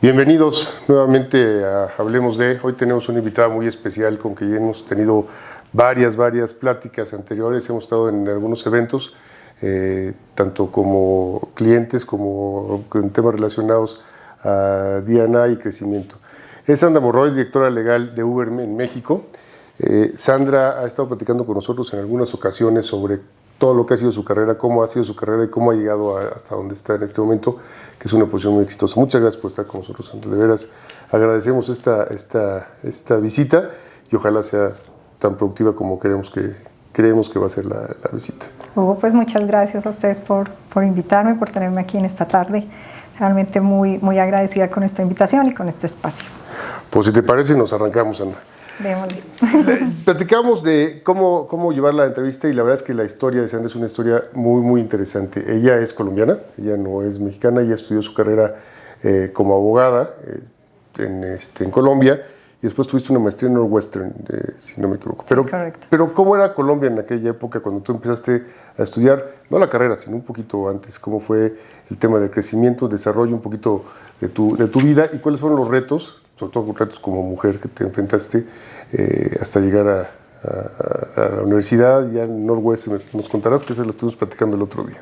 Bienvenidos nuevamente a Hablemos de. Hoy tenemos una invitada muy especial con quien ya hemos tenido varias pláticas anteriores. Hemos estado en algunos eventos, tanto como clientes como con temas relacionados a D&I y crecimiento. Es Sandra Monroy, directora legal de Uber en México. Sandra ha estado platicando con nosotros en algunas ocasiones sobre todo lo que ha sido su carrera, cómo ha sido su carrera y cómo ha llegado hasta donde está en este momento, que es una posición muy exitosa. Muchas gracias por estar con nosotros, Sandra. De veras, agradecemos esta visita y ojalá sea tan productiva como creemos que va a ser la visita. Hugo, pues muchas gracias a ustedes por invitarme, por tenerme aquí en esta tarde. Realmente muy agradecida con esta invitación y con este espacio. Pues si te parece, nos arrancamos, Ana. Démosle. Platicamos de cómo llevar la entrevista y la verdad es que la historia de Sandra es una historia muy interesante. Ella es colombiana, ella no es mexicana, ella estudió su carrera como abogada en Colombia y después tuviste una maestría en Northwestern, si no me equivoco. Correcto. Pero ¿cómo era Colombia en aquella época cuando tú empezaste a estudiar, no la carrera, sino un poquito antes? ¿Cómo fue el tema del crecimiento, desarrollo, un poquito de tu vida y cuáles fueron los retos, sobre todo retos como mujer que te enfrentaste hasta llegar a la universidad y en Northwestern? Nos contarás que eso lo estuvimos platicando el otro día.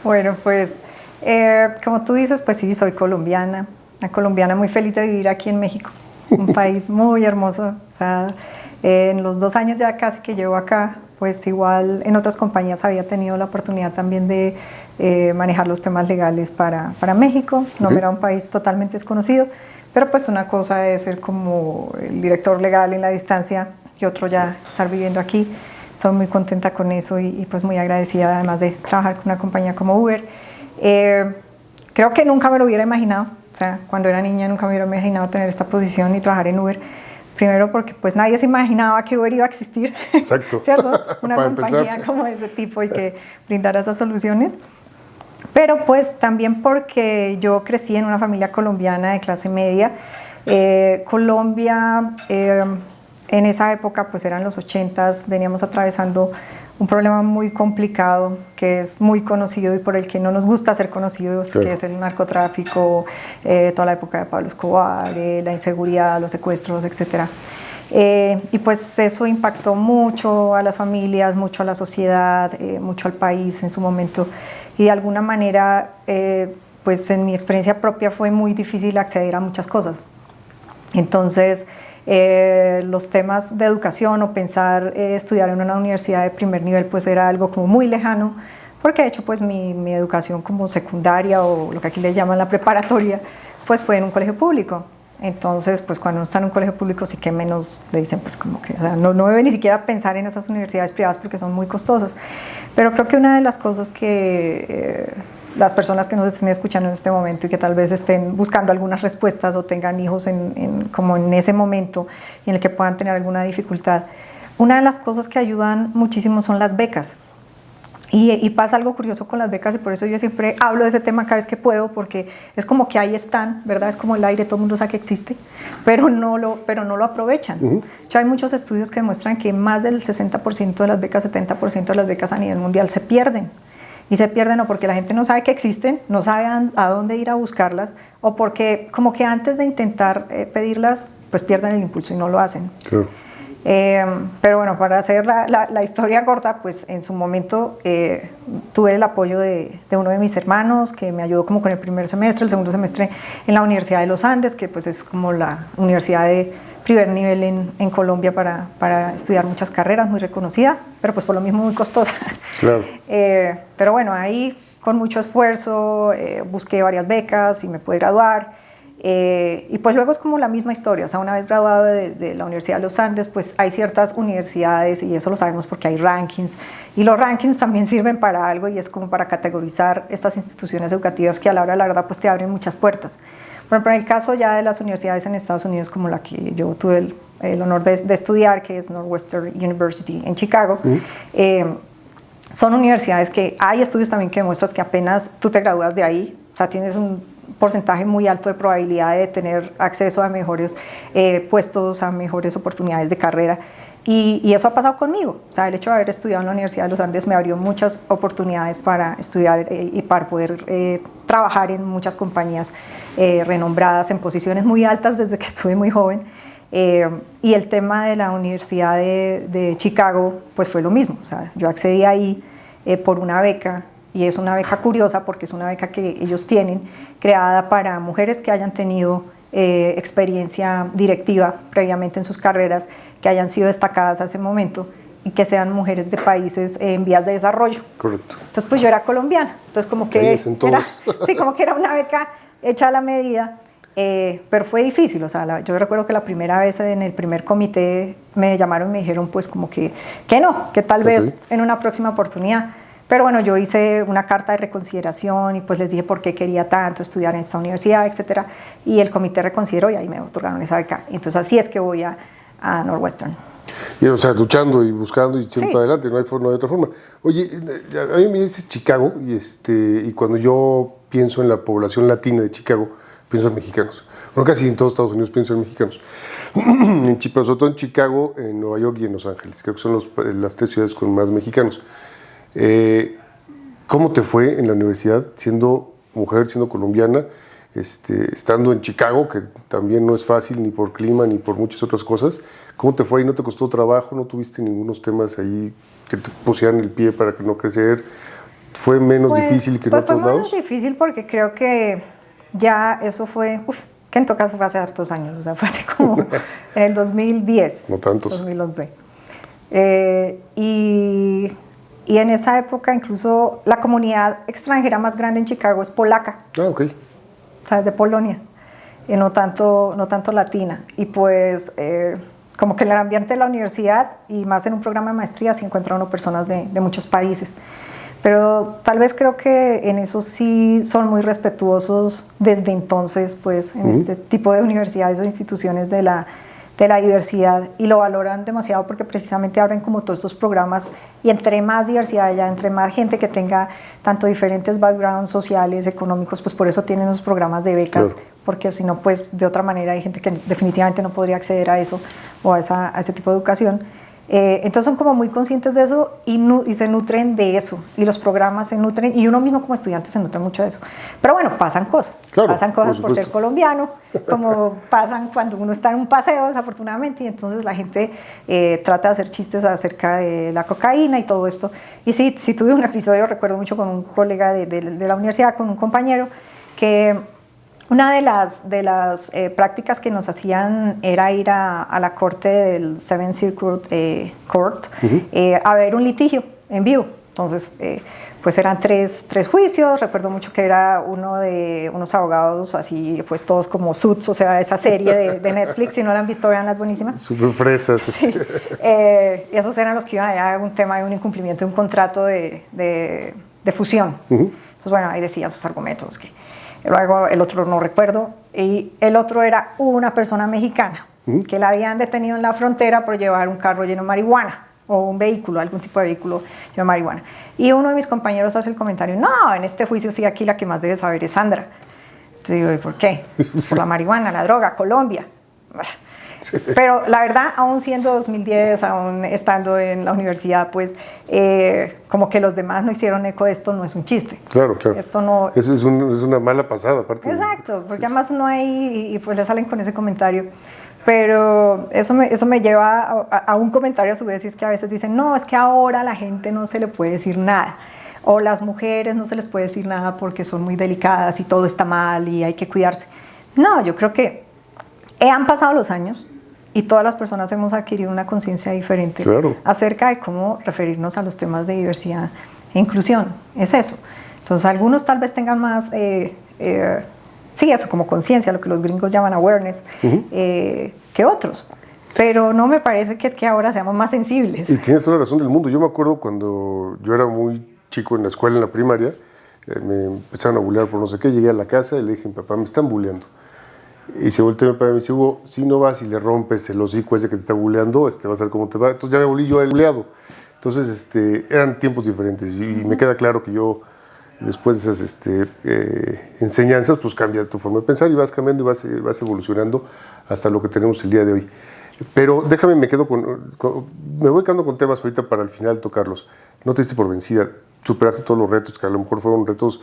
Bueno, pues como tú dices, pues sí, soy colombiana, una colombiana muy feliz de vivir aquí en México, un país muy hermoso. O sea, en los 2 años ya casi que llevo acá, pues igual en otras compañías había tenido la oportunidad también de manejar los temas legales para México. No era un país totalmente desconocido, pero pues una cosa es ser como el director legal en la distancia y otro ya estar viviendo aquí. Estoy muy contenta con eso y pues muy agradecida además de trabajar con una compañía como Uber. Creo que nunca me lo hubiera imaginado, o sea, cuando era niña nunca me hubiera imaginado tener esta posición y trabajar en Uber. Primero porque pues nadie se imaginaba que Uber iba a existir. Exacto. ¿Cierto? Una compañía empezar como de ese tipo y que brindara esas soluciones. Pero pues también porque yo crecí en una familia colombiana de clase media. Colombia en esa época pues eran los 80s, veníamos atravesando un problema muy complicado que es muy conocido y por el que no nos gusta ser conocidos, claro, que es el narcotráfico, toda la época de Pablo Escobar, la inseguridad, los secuestros, etc. Y pues eso impactó mucho a las familias, mucho a la sociedad, mucho al país en su momento. Y de alguna manera, pues en mi experiencia propia fue muy difícil acceder a muchas cosas. Entonces, los temas de educación o pensar estudiar en una universidad de primer nivel pues era algo como muy lejano, porque de hecho pues mi educación como secundaria o lo que aquí le llaman la preparatoria, pues fue en un colegio público. Entonces, pues cuando uno está en un colegio público sí que menos le dicen pues como que, o sea, no debe ni siquiera pensar en esas universidades privadas porque son muy costosas. Pero creo que una de las cosas que las personas que nos estén escuchando en este momento y que tal vez estén buscando algunas respuestas o tengan hijos como en ese momento y en el que puedan tener alguna dificultad, una de las cosas que ayudan muchísimo son las becas. Y pasa algo curioso con las becas y por eso yo siempre hablo de ese tema cada vez que puedo, porque es como que ahí están, ¿verdad? Es como el aire, todo el mundo sabe que existe, pero no lo aprovechan. Hay muchos estudios que demuestran que más del 60% de las becas, 70% de las becas a nivel mundial se pierden. Y se pierden o porque la gente no sabe que existen, no sabe a dónde ir a buscarlas, o porque como que antes de intentar pedirlas, pues pierden el impulso y no lo hacen. Claro. Pero bueno, para hacer la historia corta, pues en su momento tuve el apoyo de uno de mis hermanos que me ayudó como con el primer semestre, el segundo semestre en la Universidad de los Andes, que pues es como la universidad de primer nivel en Colombia para estudiar muchas carreras, muy reconocida, pero pues por lo mismo muy costosa. Claro. Pero bueno, ahí con mucho esfuerzo busqué varias becas y me pude graduar. Y pues luego es como la misma historia, o sea, una vez graduado de la Universidad de los Andes, pues hay ciertas universidades, y eso lo sabemos porque hay rankings, y los rankings también sirven para algo, y es como para categorizar estas instituciones educativas que a la hora de la verdad pues te abren muchas puertas. Por ejemplo, en el caso ya de las universidades en Estados Unidos, como la que yo tuve el honor de estudiar, que es Northwestern University en Chicago, son universidades que hay estudios también que demuestran que apenas tú te gradúas de ahí, o sea, tienes un porcentaje muy alto de probabilidad de tener acceso a mejores puestos, a mejores oportunidades de carrera. Y eso ha pasado conmigo. O sea, el hecho de haber estudiado en la Universidad de los Andes me abrió muchas oportunidades para estudiar y para poder trabajar en muchas compañías renombradas, en posiciones muy altas desde que estuve muy joven. Y el tema de la Universidad de Chicago, pues fue lo mismo. O sea, yo accedí ahí por una beca, y es una beca curiosa porque es una beca que ellos tienen, creada para mujeres que hayan tenido experiencia directiva previamente en sus carreras, que hayan sido destacadas a ese momento y que sean mujeres de países en vías de desarrollo. Correcto. Entonces, pues yo era colombiana, entonces como que era una beca hecha a la medida, pero fue difícil. O sea, yo recuerdo que la primera vez en el primer comité me llamaron y me dijeron pues como que no, que tal vez en una próxima oportunidad. Pero bueno, yo hice una carta de reconsideración y pues les dije por qué quería tanto estudiar en esta universidad, etcétera, y el comité reconsideró y ahí me otorgaron esa beca. Entonces así es que voy a Northwestern. Y, o sea, luchando y buscando y siempre para adelante, no hay otra forma. Oye, a mí me dices Chicago y cuando yo pienso en la población latina de Chicago, pienso en mexicanos. Bueno, casi en todos Estados Unidos pienso en mexicanos. Pero sobre todo en Chicago, en Nueva York y en Los Ángeles. Creo que son las 3 ciudades con más mexicanos. ¿Cómo te fue en la universidad siendo mujer, siendo colombiana, estando en Chicago, que también no es fácil ni por clima ni por muchas otras cosas? ¿Cómo te fue ahí? ¿No te costó trabajo? ¿No tuviste ningunos temas ahí que te pusieran el pie para que no crecer? ¿Fue menos difícil que en otros lados? Fue menos difícil porque creo que ya eso fue, que en todo caso fue hace hartos años, o sea, fue hace como en el 2010. No tantos. 2011. Y en esa época incluso la comunidad extranjera más grande en Chicago es polaca. Ah, ok. O sea, es de Polonia, no tanto latina. Y pues como que en el ambiente de la universidad y más en un programa de maestría se encuentran personas de muchos países. Pero tal vez creo que en eso sí son muy respetuosos desde entonces, pues en este tipo de universidades o instituciones de la diversidad, y lo valoran demasiado porque precisamente abren como todos estos programas, y entre más diversidad haya, entre más gente que tenga tanto diferentes backgrounds sociales, económicos, pues por eso tienen esos programas de becas, claro. Porque si no, pues de otra manera hay gente que definitivamente no podría acceder a eso o a ese tipo de educación. Entonces son como muy conscientes de eso y se nutren de eso, y los programas se nutren, y uno mismo como estudiante se nutre mucho de eso. Pero bueno, pasan cosas, claro, pasan cosas por ser colombiano, como pasan cuando uno está en un paseo desafortunadamente, y entonces la gente trata de hacer chistes acerca de la cocaína y todo esto. Y sí tuve un episodio, recuerdo mucho, con un colega de la universidad, con un compañero, que una de las prácticas que nos hacían era ir a la corte del Seventh Circuit Court a ver un litigio en vivo. Entonces, pues eran tres juicios. Recuerdo mucho que era uno de unos abogados así, pues todos como Suits, o sea, esa serie de Netflix. Si no la han visto, veanla, es buenísima. Súper fresas. Sí. Esos eran los que iban allá a un tema de un incumplimiento de un contrato de fusión. Entonces, bueno, ahí decían sus argumentos, que luego el otro no recuerdo, y el otro era una persona mexicana que la habían detenido en la frontera por llevar un carro lleno de marihuana, o un vehículo, algún tipo de vehículo lleno de marihuana. Y uno de mis compañeros hace el comentario: no, en este juicio sí, aquí la que más debe saber es Sandra. Entonces digo: ¿y por qué? Por la marihuana, la droga, Colombia. Pero la verdad, aún siendo 2010, aún estando en la universidad, pues como que los demás no hicieron eco de esto, no es un chiste. Claro, claro. Esto no... Eso es una mala pasada, aparte. Exacto, porque además uno ahí y pues le salen con ese comentario. Pero eso me lleva a un comentario a su vez, y es que a veces dicen: no, es que ahora a la gente no se le puede decir nada, o las mujeres no se les puede decir nada porque son muy delicadas y todo está mal y hay que cuidarse. No, yo creo que han pasado los años y todas las personas hemos adquirido una conciencia diferente, claro, acerca de cómo referirnos a los temas de diversidad e inclusión. Es eso. Entonces algunos tal vez tengan más, sí, eso, como conciencia, lo que los gringos llaman awareness, que otros. Pero no me parece que es que ahora seamos más sensibles. Y tienes toda la razón del mundo. Yo me acuerdo cuando yo era muy chico en la escuela, en la primaria, me empezaron a bullear por no sé qué. Llegué a la casa y le dije: papá, me están bulleando. Y se volteó mi papá y me dice: Hugo, si no vas y le rompes el hocico ese que te está bulleando, vas a ver cómo te va. Entonces ya me volví yo el bulleado. Entonces eran tiempos diferentes, y me queda claro que yo, después de esas enseñanzas, pues cambia tu forma de pensar y vas cambiando y vas evolucionando hasta lo que tenemos el día de hoy. Pero déjame, me voy quedando con temas ahorita para al final tocarlos. No te diste por vencida, superaste todos los retos, que a lo mejor fueron retos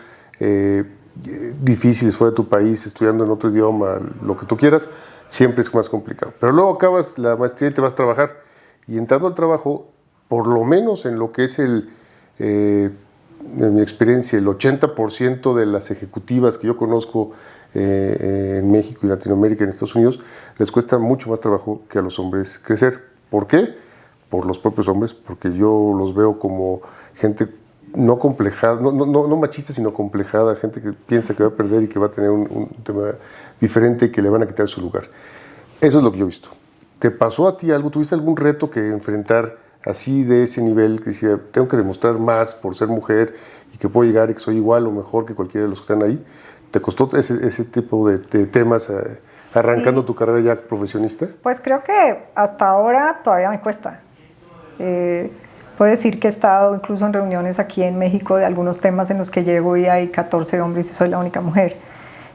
difíciles fuera de tu país, estudiando en otro idioma, lo que tú quieras, siempre es más complicado. Pero luego acabas la maestría y te vas a trabajar. Y entrando al trabajo, por lo menos en lo que es en mi experiencia, el 80% de las ejecutivas que yo conozco en México y Latinoamérica, en Estados Unidos, les cuesta mucho más trabajo que a los hombres crecer. ¿Por qué? Por los propios hombres, porque yo los veo como gente no complejada, no machista, sino complejada, gente que piensa que va a perder y que va a tener un tema diferente y que le van a quitar su lugar. Eso es lo que yo he visto. ¿Te pasó a ti algo? ¿Tuviste algún reto que enfrentar así de ese nivel, que decía, tengo que demostrar más por ser mujer y que puedo llegar y que soy igual o mejor que cualquiera de los que están ahí? ¿Te costó ese tipo de temas arrancando tu carrera ya profesionista? Pues creo que hasta ahora todavía me cuesta. Puedo decir que he estado incluso en reuniones aquí en México de algunos temas en los que llego y hay 14 hombres y soy la única mujer.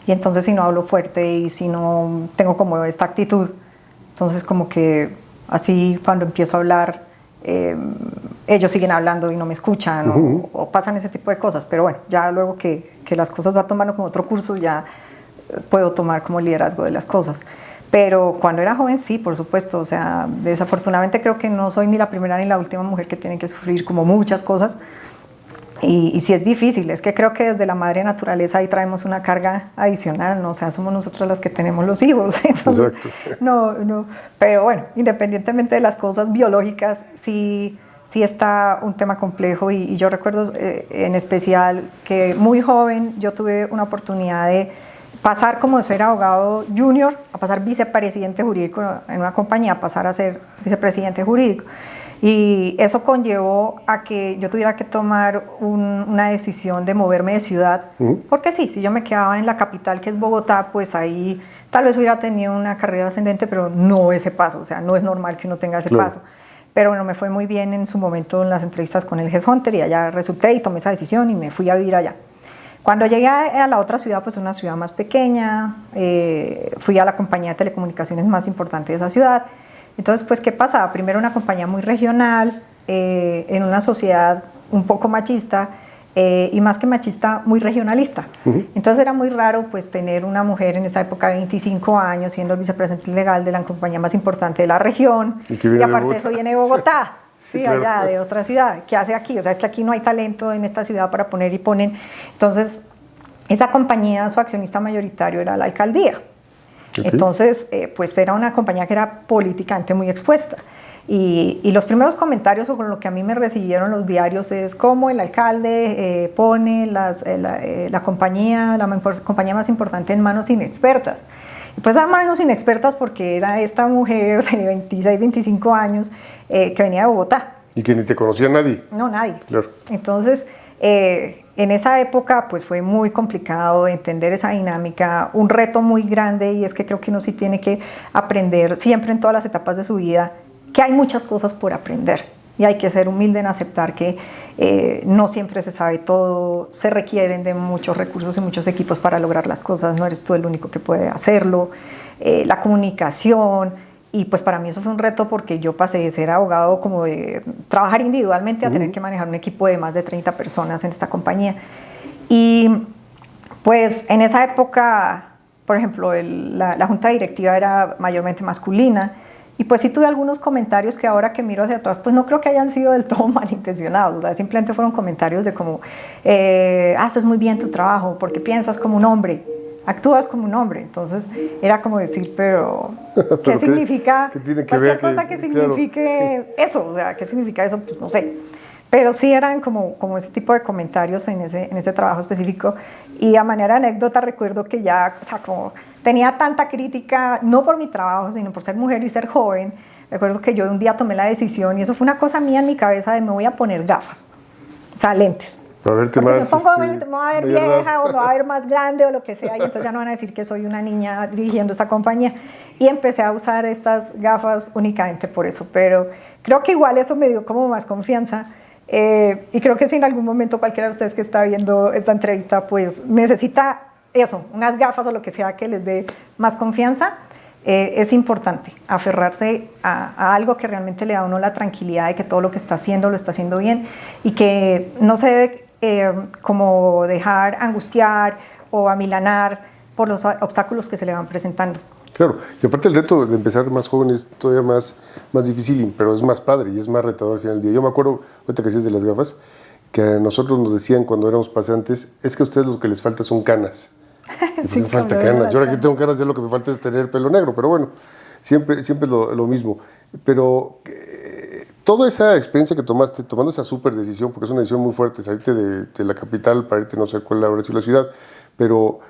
Y entonces si no hablo fuerte y si no tengo como esta actitud, entonces como que así cuando empiezo a hablar, ellos siguen hablando y no me escuchan o pasan ese tipo de cosas. Pero bueno, ya luego que las cosas van tomando como otro curso, ya puedo tomar como liderazgo de las cosas. Pero cuando era joven sí, por supuesto, o sea, desafortunadamente creo que no soy ni la primera ni la última mujer que tiene que sufrir como muchas cosas. Y sí es difícil, es que creo que desde la madre naturaleza ahí traemos una carga adicional, ¿no? O sea, somos nosotras las que tenemos los hijos, entonces, no, pero bueno, independientemente de las cosas biológicas, sí está un tema complejo y yo recuerdo en especial que muy joven yo tuve una oportunidad de pasar como de ser abogado junior a pasar vicepresidente jurídico en una compañía, a pasar a ser vicepresidente jurídico. Y eso conllevó a que yo tuviera que tomar una decisión de moverme de ciudad, porque sí, si yo me quedaba en la capital, que es Bogotá, pues ahí tal vez hubiera tenido una carrera ascendente, pero no ese paso, o sea, no es normal que uno tenga ese paso. Pero bueno, me fue muy bien en su momento en las entrevistas con el Headhunter y allá resulté y tomé esa decisión y me fui a vivir allá. Cuando llegué a la otra ciudad, pues una ciudad más pequeña, fui a la compañía de telecomunicaciones más importante de esa ciudad. Entonces, pues, ¿qué pasaba? Primero una compañía muy regional, en una sociedad un poco machista, y más que machista, muy regionalista. Entonces era muy raro pues tener una mujer en esa época de 25 años siendo el vicepresidente legal de la compañía más importante de la región, y aparte de eso viene de Bogotá. Sí, claro. Allá de otra ciudad. ¿Qué hace aquí? O sea, es que aquí no hay talento en esta ciudad para poner y ponen. Entonces, esa compañía, su accionista mayoritario era la alcaldía. Entonces, pues era una compañía que era políticamente muy expuesta. Y los primeros comentarios sobre lo que a mí me recibieron los diarios es cómo el alcalde pone la compañía más importante en manos inexpertas. Y pues eran manos inexpertas porque era esta mujer de 26, 25 años que venía de Bogotá. ¿Y que ni te conocía nadie? No, nadie. Claro. Entonces, en esa época pues fue muy complicado entender esa dinámica, un reto muy grande, y es que creo que uno sí tiene que aprender siempre en todas las etapas de su vida que hay muchas cosas por aprender y hay que ser humilde en aceptar que no siempre se sabe todo, se requieren de muchos recursos y muchos equipos para lograr las cosas, no eres tú el único que puede hacerlo, la comunicación. Y pues para mí eso fue un reto porque yo pasé de ser abogado como de trabajar individualmente a tener que manejar un equipo de más de 30 personas en esta compañía. Y pues en esa época, por ejemplo, la junta directiva era mayormente masculina, y pues sí tuve algunos comentarios que ahora que miro hacia atrás, pues no creo que hayan sido del todo malintencionados, o sea, simplemente fueron comentarios de como, haces muy bien tu trabajo porque piensas como un hombre, actúas como un hombre. Entonces era como decir, pero ¿qué significa? ¿Qué tiene que cualquier ver cosa que signifique eso, o sea, ¿qué significa eso? Pues no sé. Pero sí eran como ese tipo de comentarios en ese trabajo específico. Y a manera de anécdota recuerdo que ya, o sea, como tenía tanta crítica, no por mi trabajo, sino por ser mujer y ser joven. Recuerdo que yo un día tomé la decisión, y eso fue una cosa mía en mi cabeza, de me voy a poner gafas, o sea, lentes. Para verte porque más, si me pongo me voy a ver vieja o me voy a ver más grande o lo que sea, y entonces ya no van a decir que soy una niña dirigiendo esta compañía. Y empecé a usar estas gafas únicamente por eso, pero creo que igual eso me dio como más confianza. Y creo que si en algún momento cualquiera de ustedes que está viendo esta entrevista pues necesita eso, unas gafas o lo que sea que les dé más confianza, es importante aferrarse a algo que realmente le da a uno la tranquilidad de que todo lo que está haciendo lo está haciendo bien y que no se debe como dejar angustiar o amilanar por los obstáculos que se le van presentando. Claro, y aparte el reto de empezar más joven es todavía más difícil, pero es más padre y es más retador al final del día. Yo me acuerdo, ahorita que decías de las gafas, que a nosotros nos decían cuando éramos pasantes, es que a ustedes lo que les falta son canas. Sí, me falta canas. Yo ahora aquí tengo canas, ya lo que me falta es tener pelo negro, pero bueno, siempre lo mismo. Pero toda esa experiencia que tomaste, tomando esa súper decisión, porque es una decisión muy fuerte, salirte de la capital para irte, no sé cuál habrá sido la ciudad, pero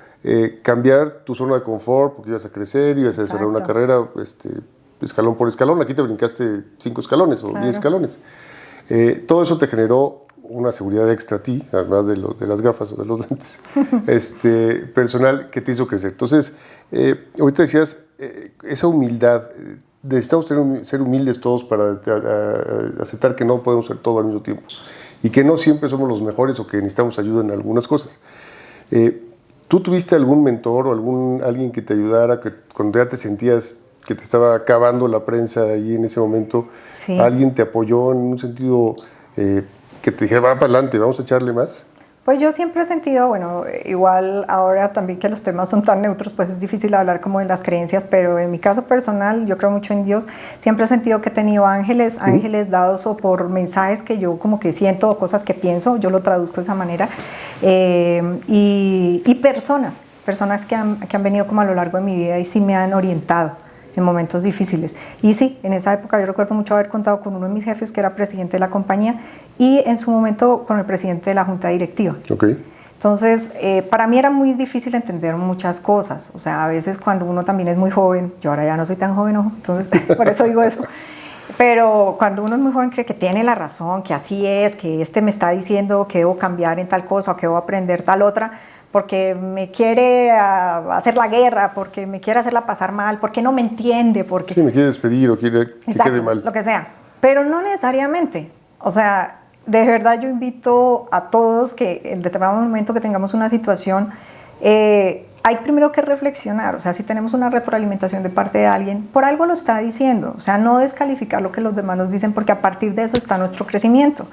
cambiar tu zona de confort, porque ibas a crecer, ibas a desarrollar una carrera escalón por escalón. Aquí te brincaste 5 escalones o 10 escalones. Todo eso te generó una seguridad extra a ti, además de las gafas o de los lentes, personal que te hizo crecer. Entonces, ahorita decías, esa humildad, necesitamos ser humildes todos para aceptar que no podemos ser todo al mismo tiempo y que no siempre somos los mejores o que necesitamos ayuda en algunas cosas. ¿Tú tuviste algún mentor o alguien que te ayudara, que cuando ya te sentías que te estaba acabando la prensa ahí en ese momento, sí, alguien te apoyó en un sentido que te dijera, va para adelante, vamos a echarle más? Pues yo siempre he sentido, bueno, igual ahora también que los temas son tan neutros, pues es difícil hablar como de las creencias, pero en mi caso personal, yo creo mucho en Dios, siempre he sentido que he tenido ángeles dados o por mensajes que yo como que siento o cosas que pienso, yo lo traduzco de esa manera, y personas que han venido como a lo largo de mi vida y sí me han orientado en momentos difíciles. Y sí, en esa época yo recuerdo mucho haber contado con uno de mis jefes que era presidente de la compañía y en su momento con el presidente de la junta directiva. Okay. Entonces, para mí era muy difícil entender muchas cosas. O sea, a veces cuando uno también es muy joven, yo ahora ya no soy tan joven, ¿no? Entonces por eso digo eso. Pero cuando uno es muy joven cree que tiene la razón, que así es, que me está diciendo que debo cambiar en tal cosa o que debo aprender tal otra, porque me quiere hacer la guerra, porque me quiere hacerla pasar mal, porque no me entiende, porque... Sí, me quiere despedir o quiere que quede mal. Lo que sea, pero no necesariamente. O sea, de verdad yo invito a todos que en determinado momento que tengamos una situación, hay primero que reflexionar. O sea, si tenemos una retroalimentación de parte de alguien, por algo lo está diciendo. O sea, no descalificar lo que los demás nos dicen, porque a partir de eso está nuestro crecimiento.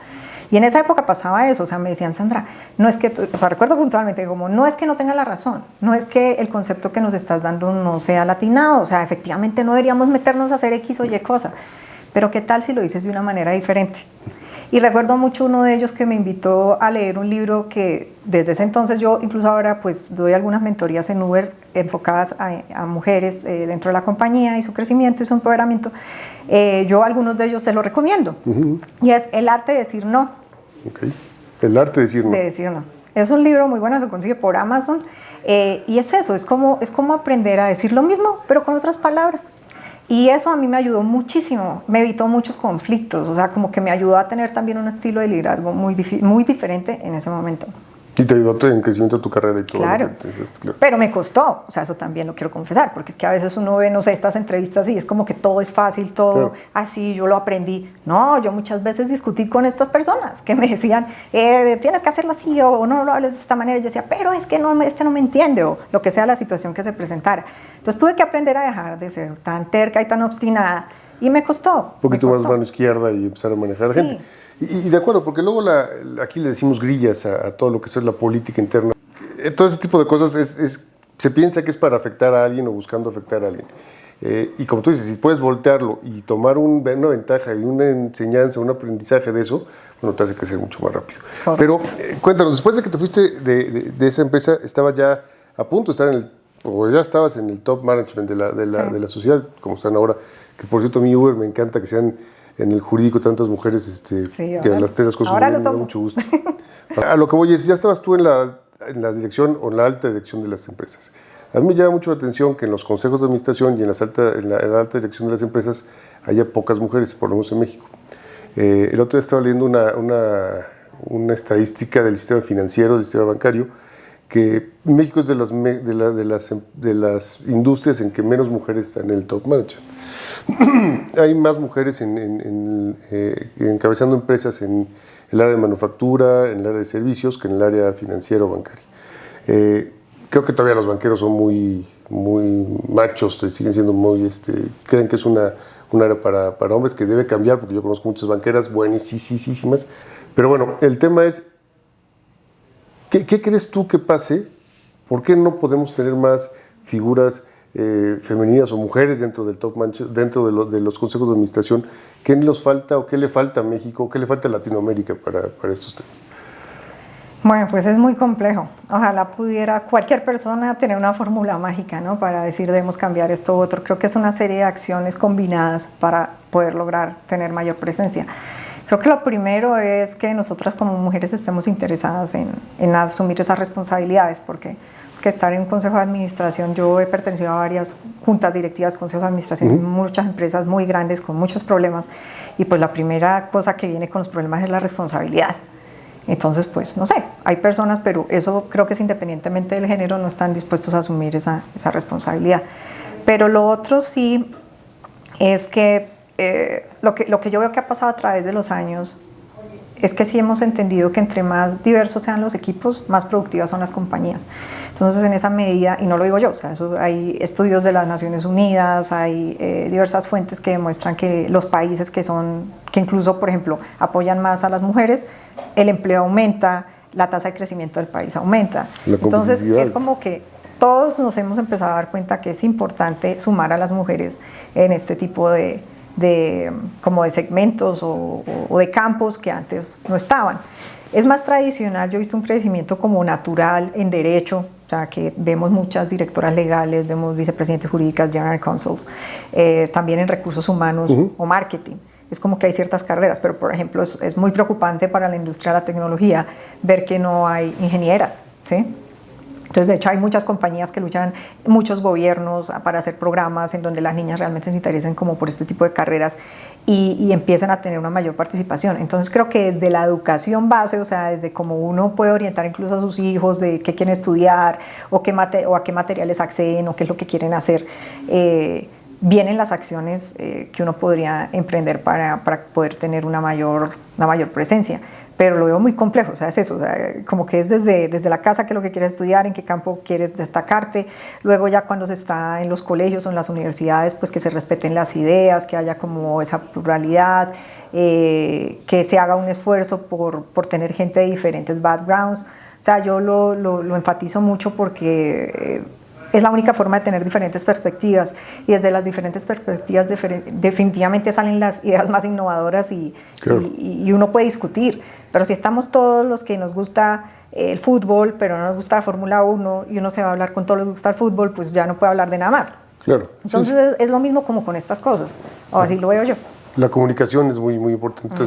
Y en esa época pasaba eso, o sea, me decían, Sandra, no es que, o sea, recuerdo puntualmente, como, no es que no tenga la razón, no es que el concepto que nos estás dando no sea latinado, o sea, efectivamente no deberíamos meternos a hacer X o Y cosa, pero ¿qué tal si lo dices de una manera diferente? Y recuerdo mucho uno de ellos que me invitó a leer un libro que desde ese entonces yo, incluso ahora, pues doy algunas mentorías en Uber enfocadas a mujeres dentro de la compañía y su crecimiento y su empoderamiento. Yo a algunos de ellos se los recomiendo. Y es El arte de decir no. Okay. El arte de decir no. De decir no. Es un libro muy bueno, se consigue por Amazon. Y es eso, es como aprender a decir lo mismo, pero con otras palabras. Y eso a mí me ayudó muchísimo, me evitó muchos conflictos, o sea, como que me ayudó a tener también un estilo de liderazgo muy diferente en ese momento. Y te ayudó en el crecimiento de tu carrera y todo. Claro. Claro, pero me costó, o sea, eso también lo quiero confesar, porque es que a veces uno ve, no sé, estas entrevistas y es como que todo es fácil, todo así, yo lo aprendí. No, yo muchas veces discutí con estas personas que me decían, tienes que hacerlo así o no lo hables de esta manera. Y yo decía, pero es que no me entiende, o lo que sea la situación que se presentara. Entonces tuve que aprender a dejar de ser tan terca y tan obstinada y me costó. Un poquito más mano izquierda y empezar a manejar a la gente. Y de acuerdo, porque luego aquí le decimos grillas a todo lo que es la política interna. Todo ese tipo de cosas se piensa que es para afectar a alguien o buscando afectar a alguien. Y como tú dices, si puedes voltearlo y tomar una ventaja y una enseñanza, un aprendizaje de eso, bueno, te hace crecer mucho más rápido. Pero cuéntanos, después de que te fuiste de esa empresa, estabas ya a punto de estar o ya estabas en el top management de la sociedad, como están ahora, que por cierto a mí Uber me encanta que sean en el jurídico tantas mujeres que a las tres cosas me da mucho gusto. A lo que voy es, ya estabas tú en la dirección o en la alta dirección de las empresas. A mí me llama mucho la atención que en los consejos de administración y en la alta dirección de las empresas haya pocas mujeres, por lo menos en México. El otro día estaba leyendo una estadística del sistema financiero, del sistema bancario, que México es de las industrias en que menos mujeres están en el top management. Hay más mujeres encabezando empresas en el área de manufactura, en el área de servicios, que en el área financiera o bancaria. creo que todavía los banqueros son muy machos, siguen siendo muy, creen que es un área para hombres que debe cambiar, porque yo conozco muchas banqueras buenísimas. Pero bueno, el tema es, ¿qué crees tú que pase? ¿Por qué no podemos tener más figuras femeninas o mujeres dentro del top management, dentro de los consejos de administración? ¿Qué nos falta o qué le falta a México, qué le falta a Latinoamérica para estos temas? Bueno, pues es muy complejo. Ojalá pudiera cualquier persona tener una fórmula mágica, ¿no? Para decir debemos cambiar esto u otro. Creo que es una serie de acciones combinadas para poder lograr tener mayor presencia. Creo que lo primero es que nosotras como mujeres estemos interesadas en asumir esas responsabilidades, porque es que estar en un consejo de administración, yo he pertenecido a varias juntas directivas, consejos de administración, en muchas empresas muy grandes con muchos problemas, y pues la primera cosa que viene con los problemas es la responsabilidad. Entonces, pues, no sé, hay personas, pero eso creo que es independientemente del género, no están dispuestos a asumir esa responsabilidad. Pero lo otro sí es que lo que yo veo que ha pasado a través de los años es que sí hemos entendido que entre más diversos sean los equipos, más productivas son las compañías. Entonces, en esa medida, y no lo digo yo, o sea, hay estudios de las Naciones Unidas, hay diversas fuentes que demuestran que los países que incluso, por ejemplo, apoyan más a las mujeres, el empleo aumenta, la tasa de crecimiento del país aumenta. Entonces, es como que todos nos hemos empezado a dar cuenta que es importante sumar a las mujeres en este tipo de segmentos o de campos que antes no estaban. Es más tradicional, yo he visto un crecimiento como natural en derecho, o sea, que vemos muchas directoras legales, vemos vicepresidentes jurídicas, general counsels, también en recursos humanos o marketing. Es como que hay ciertas carreras, pero por ejemplo es muy preocupante para la industria de la tecnología ver que no hay ingenieras, ¿sí? Entonces, de hecho, hay muchas compañías que luchan, muchos gobiernos para hacer programas en donde las niñas realmente se interesen como por este tipo de carreras y empiezan a tener una mayor participación. Entonces, creo que desde la educación base, o sea, desde cómo uno puede orientar incluso a sus hijos de qué quieren estudiar o a qué materiales acceden o qué es lo que quieren hacer, vienen las acciones que uno podría emprender para poder tener una mayor presencia. Pero lo veo muy complejo, o sea, es eso, o sea, como que es desde la casa qué es lo que quieres estudiar, en qué campo quieres destacarte, luego ya cuando se está en los colegios o en las universidades, pues que se respeten las ideas, que haya como esa pluralidad, que se haga un esfuerzo por tener gente de diferentes backgrounds. O sea, yo lo enfatizo mucho porque es la única forma de tener diferentes perspectivas, y desde las diferentes perspectivas definitivamente salen las ideas más innovadoras y uno puede discutir. Pero si estamos todos los que nos gusta el fútbol, pero no nos gusta la Fórmula 1, y uno se va a hablar con todos los que gusta el fútbol, pues ya no puede hablar de nada más. Claro. Entonces es lo mismo como con estas cosas, o así lo veo yo. La comunicación es muy importante.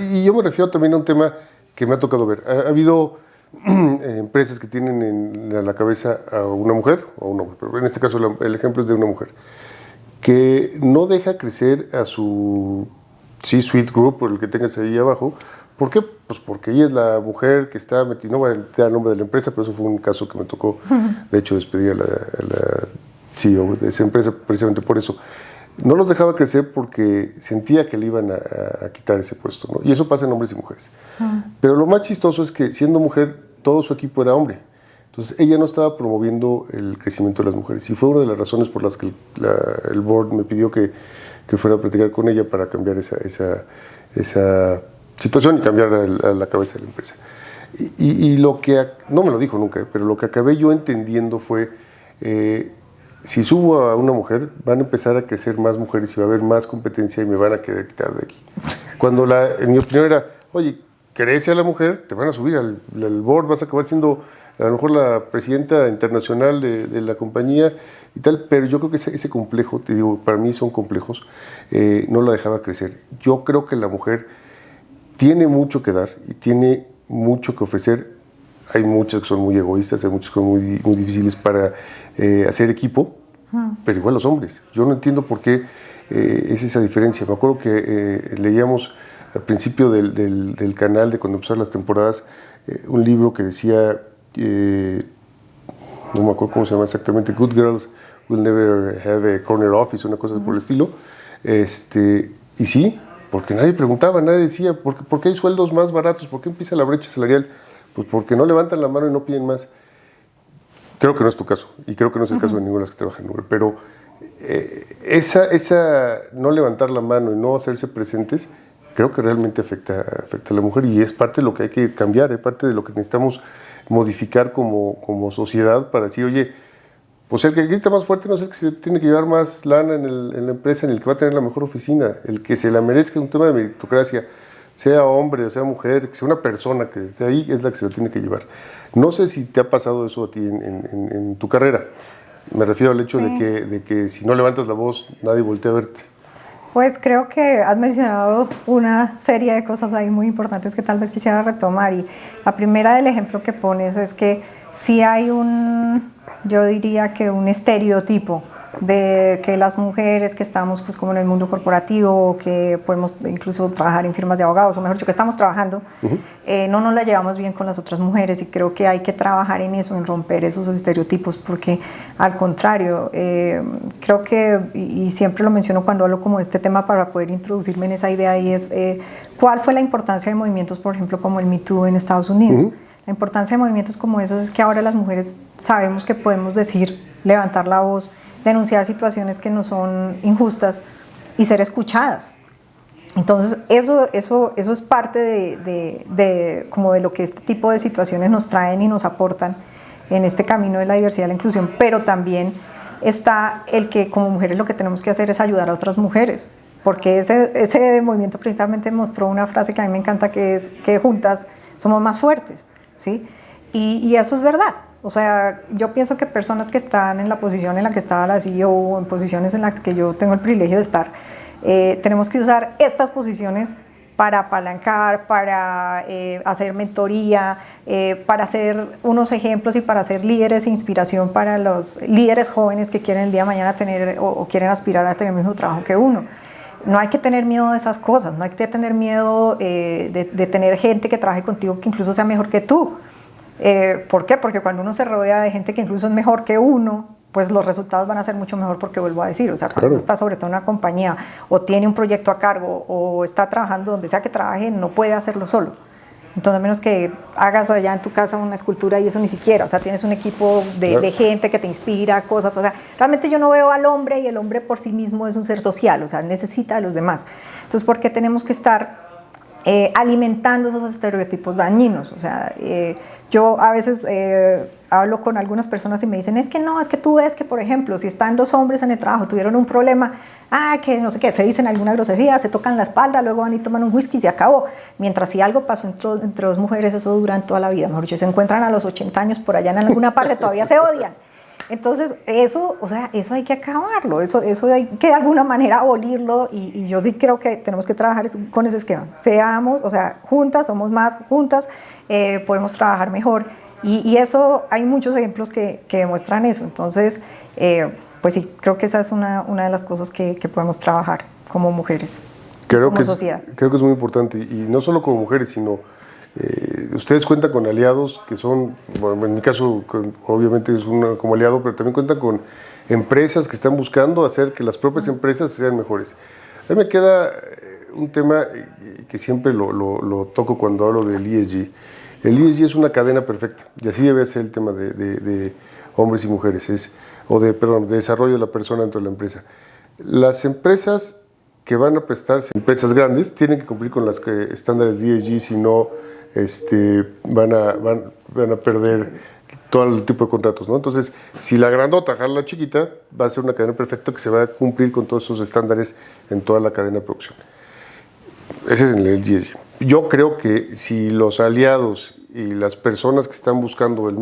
Y yo me refiero también a un tema que me ha tocado ver. Ha habido empresas que tienen en la cabeza a una mujer o un hombre, pero en este caso el ejemplo es de una mujer, que no deja crecer a su C-suite group, o el que tengas ahí abajo. ¿Por qué? Pues porque ella es la mujer que está metida, no voy a dar el nombre de la empresa, pero eso fue un caso que me tocó, de hecho, despedir a la CEO de esa empresa precisamente por eso. No los dejaba crecer porque sentía que le iban a quitar ese puesto, ¿no? Y eso pasa en hombres y mujeres. Pero lo más chistoso es que siendo mujer, todo su equipo era hombre. Entonces ella no estaba promoviendo el crecimiento de las mujeres. Y fue una de las razones por las que el board me pidió que fuera a platicar con ella para cambiar esa situación y cambiar a la cabeza de la empresa. Y lo que, no me lo dijo nunca, pero lo que acabé yo entendiendo fue, si subo a una mujer, van a empezar a crecer más mujeres y va a haber más competencia y me van a querer quitar de aquí. Cuando en mi opinión era, oye, crece a la mujer, te van a subir al board, vas a acabar siendo a lo mejor la presidenta internacional de la compañía y tal, pero yo creo que ese complejo, te digo, para mí son complejos, no la dejaba crecer. Yo creo que la mujer tiene mucho que dar y tiene mucho que ofrecer. Hay muchas que son muy egoístas, hay muchas que son muy difíciles para hacer equipo, pero igual los hombres. Yo no entiendo por qué es esa diferencia. Me acuerdo que leíamos al principio del canal, de cuando empezaron las temporadas, un libro que decía, no me acuerdo cómo se llama exactamente, Good Girls Will Never Have a Corner Office, una cosa por el estilo. Y sí, porque nadie preguntaba, nadie decía, ¿por qué hay sueldos más baratos? ¿Por qué empieza la brecha salarial? Pues porque no levantan la mano y no piden más. Creo que no es tu caso, y creo que no es el caso de ninguna de las que trabajan en Uber, pero esa no levantar la mano y no hacerse presentes, creo que realmente afecta a la mujer, y es parte de lo que hay que cambiar, es parte de lo que necesitamos modificar como sociedad para decir, oye, pues el que grita más fuerte no es el que se tiene que llevar más lana en la empresa, en el que va a tener la mejor oficina, el que se la merezca, un tema de meritocracia, sea hombre o sea mujer, que sea una persona que esté ahí, es la que se lo tiene que llevar. No sé si te ha pasado eso a ti en tu carrera. Me refiero al hecho de que si no levantas la voz, nadie voltea a verte. Pues creo que has mencionado una serie de cosas ahí muy importantes que tal vez quisiera retomar, y la primera del ejemplo que pones es que sí hay yo diría que un estereotipo de que las mujeres que estamos pues como en el mundo corporativo, que podemos incluso trabajar en firmas de abogados, o mejor dicho, que estamos trabajando, no nos la llevamos bien con las otras mujeres, y creo que hay que trabajar en eso, en romper esos estereotipos, porque al contrario, creo que, y siempre lo menciono cuando hablo como de este tema para poder introducirme en esa idea, y es cuál fue la importancia de movimientos, por ejemplo, como el Me Too en Estados Unidos. La importancia de movimientos como esos es que ahora las mujeres sabemos que podemos decir, levantar la voz, denunciar situaciones que no son injustas y ser escuchadas. Entonces eso es parte como de lo que este tipo de situaciones nos traen y nos aportan en este camino de la diversidad y la inclusión, pero también está el que como mujeres lo que tenemos que hacer es ayudar a otras mujeres, porque ese movimiento precisamente mostró una frase que a mí me encanta, que es que juntas somos más fuertes, ¿sí? Y eso es verdad. O sea, yo pienso que personas que están en la posición en la que estaba la CEO, o en posiciones en las que yo tengo el privilegio de estar, tenemos que usar estas posiciones para apalancar, para hacer mentoría, para ser unos ejemplos y para ser líderes e inspiración para los líderes jóvenes que quieren el día de mañana tener o quieren aspirar a tener el mismo trabajo que uno. No hay que tener miedo de esas cosas, no hay que tener miedo de tener gente que trabaje contigo que incluso sea mejor que tú. ¿Por qué? Porque cuando uno se rodea de gente que incluso es mejor que uno, pues los resultados van a ser mucho mejor, porque vuelvo a decir, o sea, cuando uno está sobre todo en una compañía o tiene un proyecto a cargo o está trabajando donde sea que trabaje, no puede hacerlo solo. Entonces, a menos que hagas allá en tu casa una escultura, y eso ni siquiera, o sea, tienes un equipo de gente que te inspira, cosas, o sea, realmente yo no veo al hombre, y el hombre por sí mismo es un ser social, o sea, necesita a los demás. Entonces, ¿por qué tenemos que estar alimentando esos estereotipos dañinos? O sea, yo a veces hablo con algunas personas y me dicen, es que no, es que tú ves que, por ejemplo, si están dos hombres en el trabajo, tuvieron un problema, que no sé qué, se dicen alguna grosería, se tocan la espalda, luego van y toman un whisky y se acabó. Mientras si algo pasó entre dos mujeres, eso dura en toda la vida. Mejor dicho, se encuentran a los 80 años por allá en alguna parte, todavía se odian. Entonces, eso hay que acabarlo, eso hay que de alguna manera abolirlo, y yo sí creo que tenemos que trabajar con ese esquema. Seamos, o sea, juntas, somos más, juntas podemos trabajar mejor, y eso hay muchos ejemplos que demuestran eso. Entonces, pues sí, creo que esa es una de las cosas que podemos trabajar como mujeres, como sociedad. Creo que es muy importante, y no solo como mujeres, sino ustedes cuentan con aliados que son, bueno, en mi caso obviamente es como aliado, pero también cuentan con empresas que están buscando hacer que las propias empresas sean mejores. A mí me queda un tema que siempre lo toco cuando hablo del ESG. El ESG es una cadena perfecta, y así debe ser el tema de hombres y mujeres, de desarrollo de la persona dentro de la empresa. Las empresas que van a prestarse, empresas grandes, tienen que cumplir con los estándares de ESG, si no van a perder todo el tipo de contratos, ¿no? Entonces, si la grandota jala la chiquita, va a ser una cadena perfecta que se va a cumplir con todos esos estándares en toda la cadena de producción. Ese es el ESG. Yo creo que si los aliados y las personas que están buscando la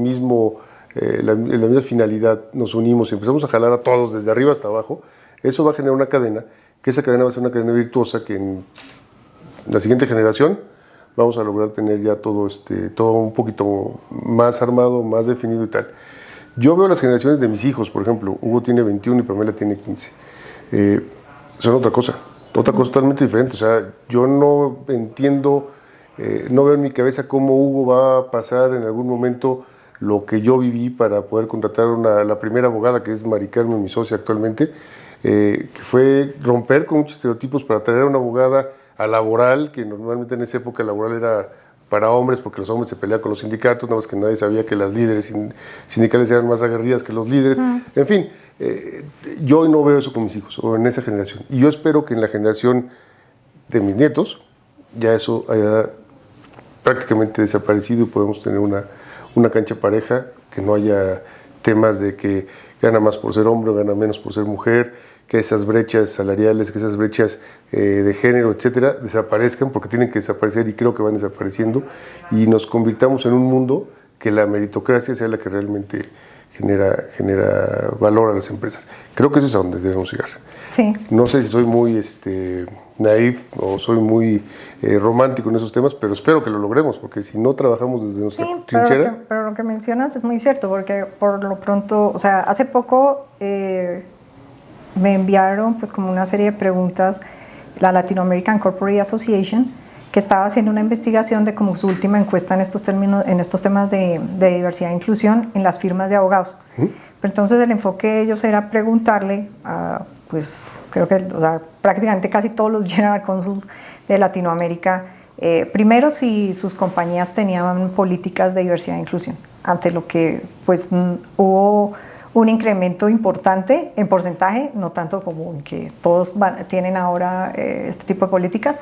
misma finalidad nos unimos y empezamos a jalar a todos desde arriba hasta abajo, eso va a generar una cadena, que esa cadena va a ser una cadena virtuosa, que en la siguiente generación vamos a lograr tener ya todo un poquito más armado, más definido y tal. Yo veo las generaciones de mis hijos, por ejemplo, Hugo tiene 21 y Pamela tiene 15. Son otra cosa totalmente diferente. O sea, yo no entiendo, no veo en mi cabeza cómo Hugo va a pasar en algún momento lo que yo viví para poder contratar la primera abogada, que es Mari Carmen, mi socia actualmente, que fue romper con muchos estereotipos para traer a una abogada a laboral, que normalmente en esa época laboral era para hombres, porque los hombres se peleaban con los sindicatos, nada más que nadie sabía que las líderes sindicales eran más aguerridas que los líderes. En fin, yo hoy no veo eso con mis hijos, o en esa generación. Y yo espero que en la generación de mis nietos ya eso haya prácticamente desaparecido y podemos tener una cancha pareja, que no haya temas de que gana más por ser hombre o gana menos por ser mujer, que esas brechas salariales, que esas brechas de género, etcétera, desaparezcan, porque tienen que desaparecer y creo que van desapareciendo, y nos convirtamos en un mundo que la meritocracia sea la que realmente genera valor a las empresas. Creo que eso es a donde debemos llegar. Sí. No sé si soy muy naif o soy muy romántico en esos temas, pero espero que lo logremos, porque si no trabajamos desde nuestra trinchera... Pero lo que mencionas es muy cierto, porque por lo pronto, o sea, hace poco me enviaron pues como una serie de preguntas la Latin American Corporate Association, que estaba haciendo una investigación de como su última encuesta en estos temas de diversidad e inclusión en las firmas de abogados. Pero entonces el enfoque de ellos era preguntarle a, pues creo que, o sea, prácticamente casi todos los general consuls de Latinoamérica, primero si sus compañías tenían políticas de diversidad e inclusión, ante lo que pues hubo un incremento importante en porcentaje, no tanto como que todos tienen ahora este tipo de políticas,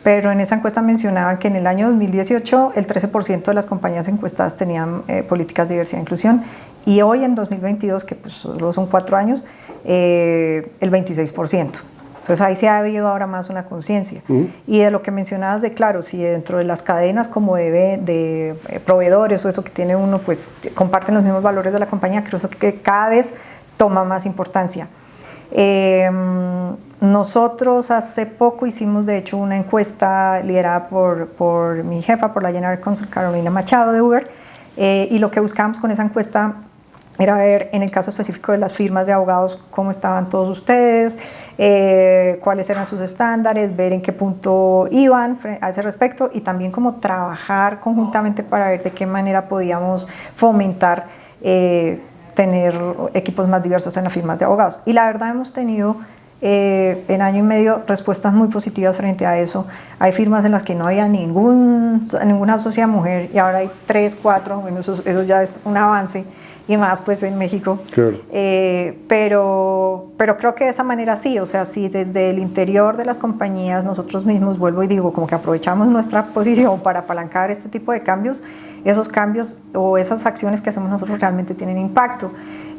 pero en esa encuesta mencionaban que en el año 2018 el 13% de las compañías encuestadas tenían políticas de diversidad e inclusión, y hoy en 2022, que pues solo son 4 años, el 26%. Entonces ahí sí ha habido ahora más una conciencia. Y de lo que mencionabas de, claro, si dentro de las cadenas como de proveedores o eso que tiene uno, pues comparten los mismos valores de la compañía, creo que cada vez toma más importancia. Nosotros hace poco hicimos de hecho una encuesta liderada por mi jefa, por la General Counsel Carolina Machado de Uber, y lo que buscábamos con esa encuesta era ver en el caso específico de las firmas de abogados cómo estaban todos ustedes, cuáles eran sus estándares, ver en qué punto iban a ese respecto, y también cómo trabajar conjuntamente para ver de qué manera podíamos fomentar tener equipos más diversos en las firmas de abogados. Y la verdad hemos tenido en año y medio respuestas muy positivas frente a eso. Hay firmas en las que no había ninguna socia mujer y ahora hay 3, 4, bueno, eso ya es un avance, y más pues en México. Claro. Pero creo que de esa manera sí, o sea, si desde el interior de las compañías nosotros mismos, vuelvo y digo, como que aprovechamos nuestra posición para apalancar este tipo de cambios, esos cambios o esas acciones que hacemos nosotros realmente tienen impacto.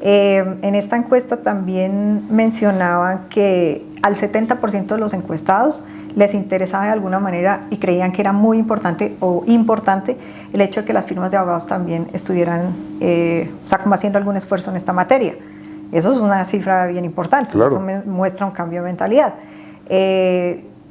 En esta encuesta también mencionaban que al 70% de los encuestados les interesaba de alguna manera y creían que era muy importante el hecho de que las firmas de abogados también estuvieran o sea, como haciendo algún esfuerzo en esta materia. Eso es una cifra bien importante, claro. Eso muestra un cambio de mentalidad.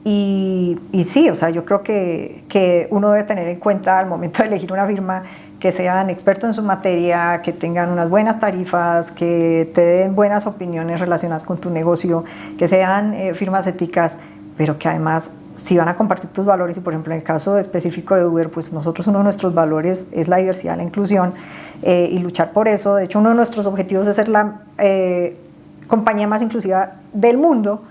Y sí, o sea, yo creo que uno debe tener en cuenta al momento de elegir una firma que sean expertos en su materia, que tengan unas buenas tarifas, que te den buenas opiniones relacionadas con tu negocio, que sean firmas éticas, pero que además si van a compartir tus valores, y por ejemplo en el caso específico de Uber, pues nosotros uno de nuestros valores es la diversidad, la inclusión, y luchar por eso. De hecho, uno de nuestros objetivos es ser la compañía más inclusiva del mundo,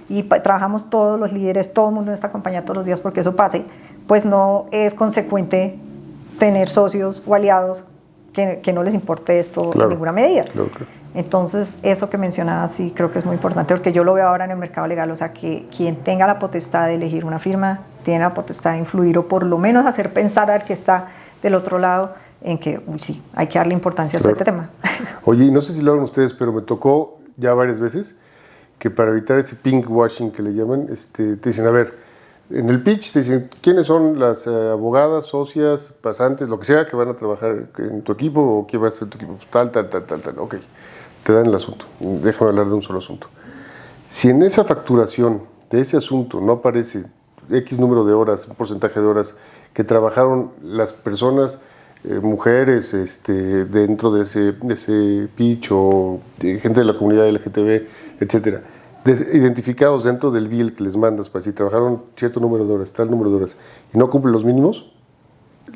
y trabajamos todos los líderes, todo el mundo en esta compañía todos los días porque eso pase. Pues no es consecuente tener socios o aliados que no les importe esto, claro, en ninguna medida. Claro. Entonces, eso que mencionaba sí creo que es muy importante, porque yo lo veo ahora en el mercado legal, o sea, que quien tenga la potestad de elegir una firma tiene la potestad de influir, o por lo menos hacer pensar al que está del otro lado en que, sí, hay que darle importancia, claro, a este tema. Oye, no sé si lo hagan ustedes, pero me tocó ya varias veces que para evitar ese pink washing que le llaman, te dicen, a ver, en el pitch te dicen quiénes son las abogadas, socias, pasantes, lo que sea, que van a trabajar en tu equipo, o quién va a ser tu equipo, tal, ok, te dan el asunto. Déjame hablar de un solo asunto. Si en esa facturación de ese asunto no aparece X número de horas, un porcentaje de horas que trabajaron las personas, mujeres dentro de ese pitch, o gente de la comunidad LGTB, etcétera, identificados dentro del bill que les mandas, para si trabajaron cierto número de horas, tal número de horas, y no cumplen los mínimos,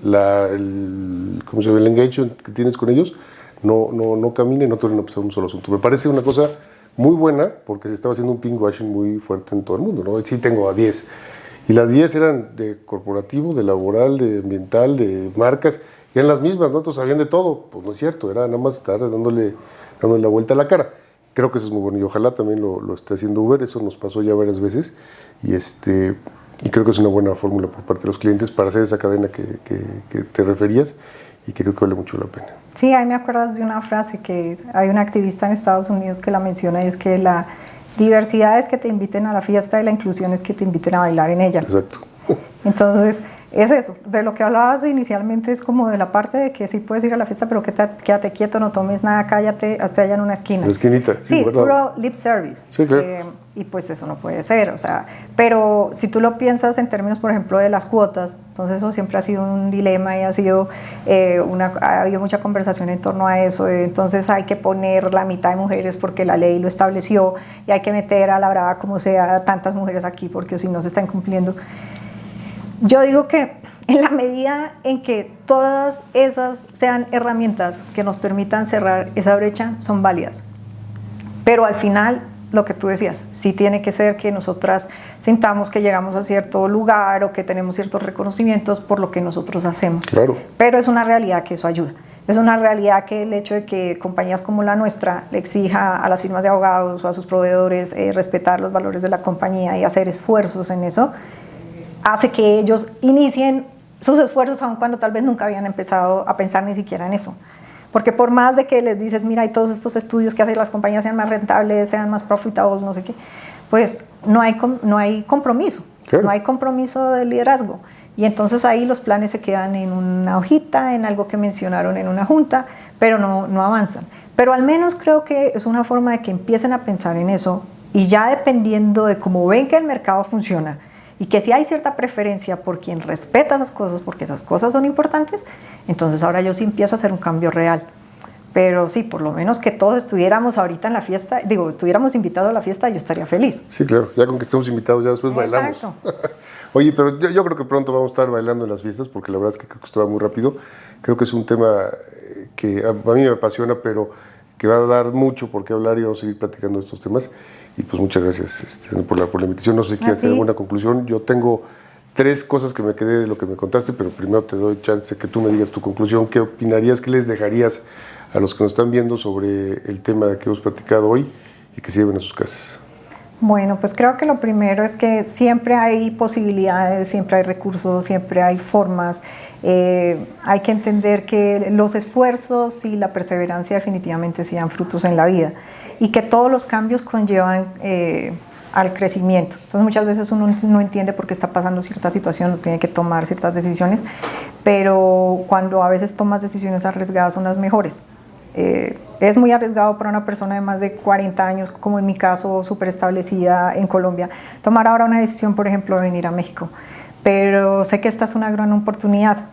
el engagement que tienes con ellos no camina y no te van a pasar un solo asunto. Me parece una cosa muy buena, porque se estaba haciendo un pink washing muy fuerte en todo el mundo, ¿no? Sí, tengo a 10, Y las 10 eran de corporativo, de laboral, de ambiental, de marcas, y eran las mismas, ¿no? Todos sabían de todo. Pues no es cierto, era nada más estar dándole la vuelta a la cara. Creo que eso es muy bueno y ojalá también lo esté haciendo Uber, eso nos pasó ya varias veces y creo que es una buena fórmula por parte de los clientes para hacer esa cadena que te referías y que creo que vale mucho la pena. Sí, ahí me acuerdas de una frase que hay una activista en Estados Unidos que la menciona y es que la diversidad es que te inviten a la fiesta y la inclusión es que te inviten a bailar en ella. Exacto. Entonces, es eso, de lo que hablabas inicialmente es como de la parte de que sí puedes ir a la fiesta, pero quédate quieto, no tomes nada, cállate, hasta allá en una esquina. En la esquinita, sí, puro lip service. Sí, claro. Y pues eso no puede ser, o sea, pero si tú lo piensas en términos, por ejemplo, de las cuotas, entonces eso siempre ha sido un dilema y ha habido mucha conversación en torno a eso, entonces hay que poner la mitad de mujeres porque la ley lo estableció y hay que meter a la brava como sea tantas mujeres aquí porque si no se están cumpliendo. Yo digo que en la medida en que todas esas sean herramientas que nos permitan cerrar esa brecha, son válidas. Pero al final, lo que tú decías, sí tiene que ser que nosotras sintamos que llegamos a cierto lugar o que tenemos ciertos reconocimientos por lo que nosotros hacemos. Claro. Pero es una realidad que eso ayuda. Es una realidad que el hecho de que compañías como la nuestra le exija a las firmas de abogados o a sus proveedores respetar los valores de la compañía y hacer esfuerzos en eso, hace que ellos inicien sus esfuerzos aun cuando tal vez nunca habían empezado a pensar ni siquiera en eso. Porque por más de que les dices, mira, hay todos estos estudios que hacen que las compañías sean más rentables, sean más profitables, no sé qué, pues no hay compromiso, claro. No hay compromiso de liderazgo. Y entonces ahí los planes se quedan en una hojita, en algo que mencionaron en una junta, pero no avanzan. Pero al menos creo que es una forma de que empiecen a pensar en eso y ya dependiendo de cómo ven que el mercado funciona, y que si hay cierta preferencia por quien respeta esas cosas, porque esas cosas son importantes, entonces ahora yo sí empiezo a hacer un cambio real. Pero sí, por lo menos que todos estuviéramos ahorita en la fiesta, estuviéramos invitados a la fiesta, yo estaría feliz. Sí, claro, ya con que estemos invitados, ya después bailamos. Oye, pero yo creo que pronto vamos a estar bailando en las fiestas, porque la verdad es que creo que esto va muy rápido. Creo que es un tema que a mí me apasiona, pero que va a dar mucho por qué hablar y vamos a seguir platicando de estos temas. Y pues muchas gracias por la invitación. No sé si quieres hacer alguna conclusión. Yo tengo 3 cosas que me quedé de lo que me contaste, pero primero te doy chance que tú me digas tu conclusión. ¿Qué opinarías, qué les dejarías a los que nos están viendo sobre el tema que hemos platicado hoy y que se lleven a sus casas? Bueno, pues creo que lo primero es que siempre hay posibilidades, siempre hay recursos, siempre hay formas. Hay que entender que los esfuerzos y la perseverancia definitivamente sí dan frutos en la vida y que todos los cambios conllevan al crecimiento. Entonces muchas veces uno no entiende por qué está pasando cierta situación, no tiene que tomar ciertas decisiones, pero cuando a veces tomas decisiones arriesgadas son las mejores. Es muy arriesgado para una persona de más de 40 años, como en mi caso, súper establecida en Colombia, tomar ahora una decisión, por ejemplo, de venir a México. Pero sé que esta es una gran oportunidad,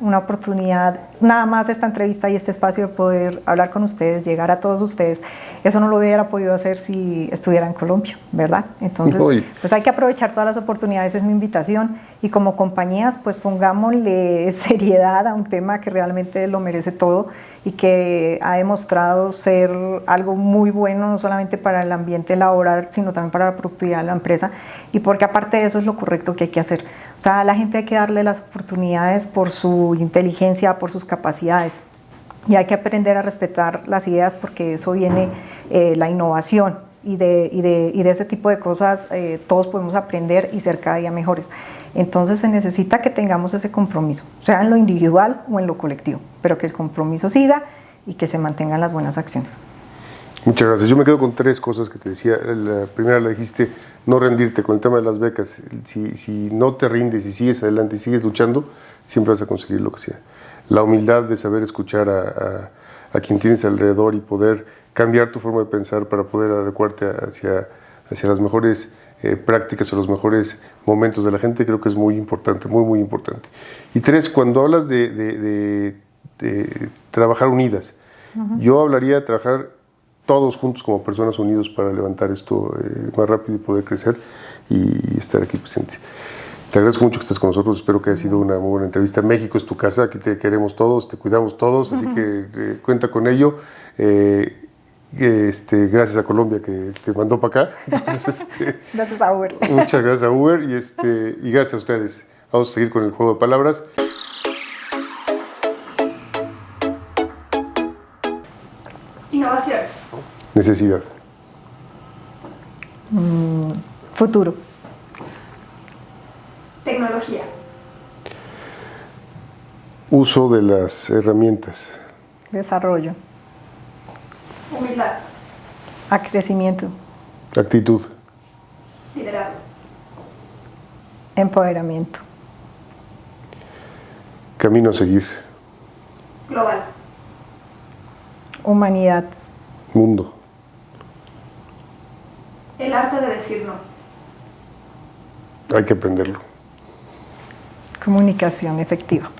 nada más esta entrevista y este espacio de poder hablar con ustedes, llegar a todos ustedes. Eso no lo hubiera podido hacer si estuviera en Colombia, ¿verdad? Entonces, pues hay que aprovechar todas las oportunidades, es mi invitación. Y como compañías, pues pongámosle seriedad a un tema que realmente lo merece todo y que ha demostrado ser algo muy bueno, no solamente para el ambiente laboral, sino también para la productividad de la empresa. Y porque aparte de eso es lo correcto que hay que hacer. O sea, a la gente hay que darle las oportunidades por su inteligencia, por sus capacidades. Y hay que aprender a respetar las ideas porque de eso viene la innovación. Y de ese tipo de cosas todos podemos aprender y ser cada día mejores. Entonces se necesita que tengamos ese compromiso, sea en lo individual o en lo colectivo, pero que el compromiso siga y que se mantengan las buenas acciones. Muchas gracias. Yo me quedo con 3 cosas que te decía. La primera la dijiste, no rendirte con el tema de las becas. Si no te rindes y sigues adelante y sigues luchando, siempre vas a conseguir lo que sea. La humildad de saber escuchar a quien tienes alrededor y poder cambiar tu forma de pensar para poder adecuarte hacia las mejores prácticas o los mejores momentos de la gente, creo que es muy importante, muy, muy importante. Y 3, cuando hablas de trabajar unidas, yo hablaría de trabajar todos juntos como personas unidos para levantar esto más rápido y poder crecer y estar aquí presente. Te agradezco mucho que estés con nosotros, espero que haya sido una muy buena entrevista. México es tu casa, aquí te queremos todos, te cuidamos todos, así que cuenta con ello. gracias a Colombia que te mandó para acá. Entonces, Gracias a Uber. muchas gracias a Uber y gracias a ustedes. Vamos a seguir con el juego de palabras. Innovación. Necesidad. Futuro. Tecnología. Uso de las herramientas. Desarrollo. Humildad. Crecimiento. Actitud. Liderazgo. Empoderamiento. Camino a seguir. Global. Humanidad. Mundo. El arte de decir no. Hay que aprenderlo. Comunicación efectiva.